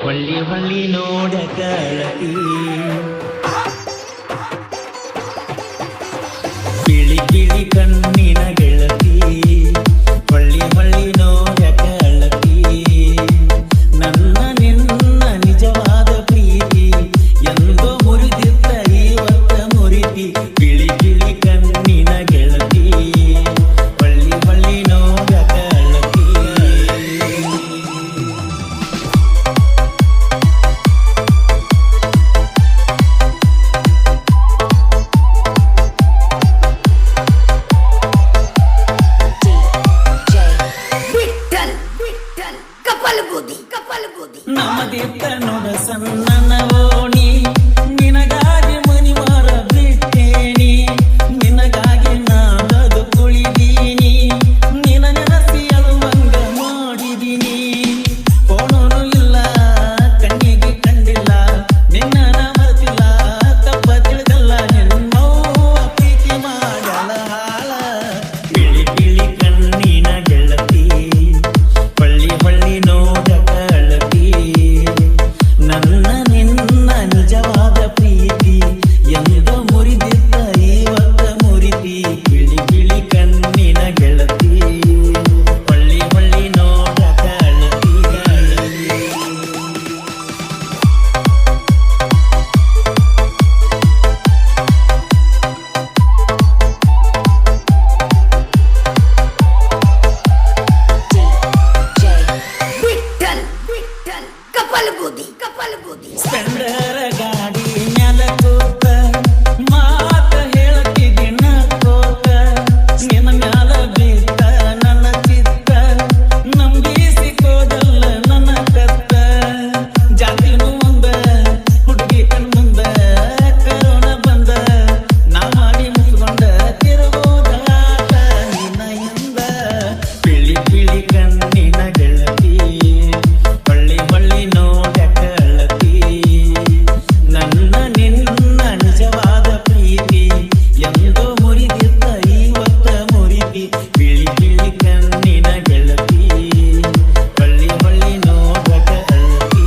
ಹೊಳ್ಳಿ ಹೊಳ್ಳಿ ನೋಡ ಗೆಳತಿ ಬಿಳಿ ಬಿಳಿ ಕಣ್ಣಿನ ಗೆಳತಿ ಹೊಳ್ಳಿ ಹೊಳ್ಳಿ ನೋಡ ಗೆಳತಿ ನನ್ನ ನಿನ್ನ ನಿಜವಾದ ಪ್ರೀತಿ ಎಂದೋ ಮುರಿದಿದ್ದ ಇವತ್ತ ಮುರಿತಿ ಬಿಳಿ ಬಿಳಿ ಕಣ್ಣಿನ ಗೆಳತಿ ಹೊಳ್ಳಿ ಹೊಳ್ಳಿ ನೋಡ ಗೆಳತಿ ನಮ್ಮದಿದ್ದ ನೋಡ ಸಣ್ಣ ಓಣಿ ನಿನಗಾಗಿ ಮನಿವಾರ ಬಿಟ್ಟೇನಿ ನಿನಗಾಗಿ ನಾದದು ಕುಳಿದೀನಿ ನಿನ ನೆನಸಿ ಅಳುವಂಗ ಮಾಡಿದೀನಿ ಕೋಣನು ಇಲ್ಲ ಕಣ್ಣಿಗೆ ಕಂಡಿಲ್ಲ ನಿನ್ನ ಮರೆತಿಲ್ಲ ತಪ್ಪ ತಿಳಿದಲ್ಲ ನಿನ್ನವ್ವ ಪ್ರೀತಿ ಮಾಡಲ ಹಾಳ ಬಿಳಿ ಬಿಳಿ ಕಣ್ಣಿನ ಗೆಳತಿ ಹೊಳ್ಳಿ ಹೊಳ್ಳಿ ನೋಡ ನನ್ನ ನಿನ್ನ ನಿಜವಾದ ಪ್ರೀತಿ ಎಂದೋ ಮುರಿದಿದ್ದ ಇವತ್ತ ಮುರಿತಿ ಬಿಳಿ ಬಿಳಿ ಕಣ್ಣಿನ ಗೆಳತಿ ಹೊಳ್ಳಿ ಹೊಳ್ಳಿ ನೋಡ ಗೆಳತಿ ಸ್ಪೆಂಡರ ಗಾಡಿ ಮ್ಯಾಲ ಕೂತ ಮಾತ ಹೇಳತಿದ್ದಿ ನಕ್ಕೋತ ನಿನ್ನ ಮ್ಯಾಲ ಬಿತ್ತ ನನ್ನ ಚಿತ್ತ ನಂಬಿಸಿಕೋದಲ್ಲ ನನ್ನ ಕತ್ತ ಜಾತಿನೂ ಒಂದ ಹುಡುಗಿ ಕಣ್ಮುಂದ ಕರೋಣ ಬಂದ ನಾ ಮಾಡಿ ಮುಚ್ಕೊಂಡ ತಿರುಗೋದಾಟ ನಿನ್ನ ಹಿಂದ ಬಿಳಿ ಬಿಳಿ ಕಣ್ಣಿನ ಗೆಳತಿ ಹೊಳ್ಳಿ ಹೊಳ್ಳಿ ನೋಡ ನನ್ನ ನಿನ್ನ ನಿಜವಾದ ಪ್ರೀತಿ ಎಂದೋ ಮುರಿದಿದ್ದ ಇವತ್ತ ಮುರಿತಿ ಬಿಳಿ ಬಿಳಿ ಕಣ್ಣಿನ ಗೆಳತಿ ಹೊಳ್ಳಿ ಹೊಳ್ಳಿ ನೋಡ ಗೆಳತಿ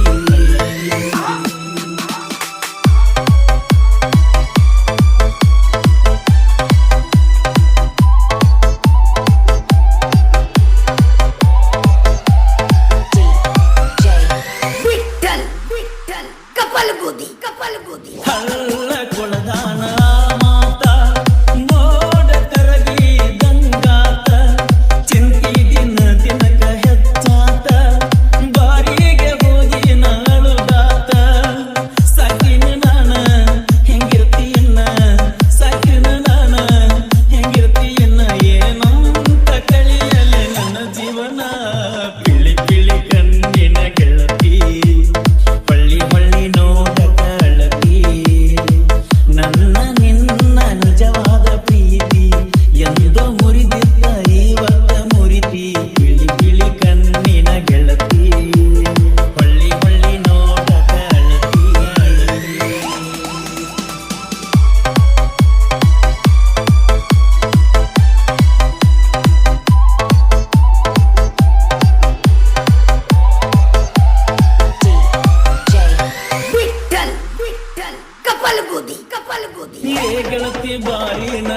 ಹಳ್ಳ ಕೊಳದಾನ ಮಾತ ನೋಡ ಕರಗಿ ದಂಗಾತ ಚಿಂತಿ ದಿನ ದಿನಕ ಹೆಚ್ಚಾತ ಬಾರಿಗೆ ಹೋಗಿ ನಾಳುಗಾತ ಸಾಕಿನ ನಾನ ಹೆಂಗಿರ್ತೀಯನ್ನ ಸಾಕಿನ ನಾನ ಹೆಂಗಿರ್ತೀಯನ್ನ ಏನಂತ ಕಳಿಯಲೆ ನನ್ನ ಜೀವನ ಬಿಳಿ ಬಿಳಿ ಕಣ್ಣಿನ ಗೆಳತಿ ಹೊಳ್ಳಿ ಹೊಳ್ಳಿ ನೋಡ ನನ್ನ ನಿನ್ನ ನಿಜವಾದ ಪ್ರೀತಿ ಎಂದೋ ಮುರಿದಿದ್ದ ಇವತ್ತ ಮುರಿತಿ ಬಿಳಿ ಬಿಳಿ ಕಣ್ಣಿನ ಗೆಳತಿ ಹೊಳ್ಳಿ ಹೊಳ್ಳಿ ನೋಡ ಗೆಳತಿ ಏ ಗೆಳತಿ ಬಾರಿನ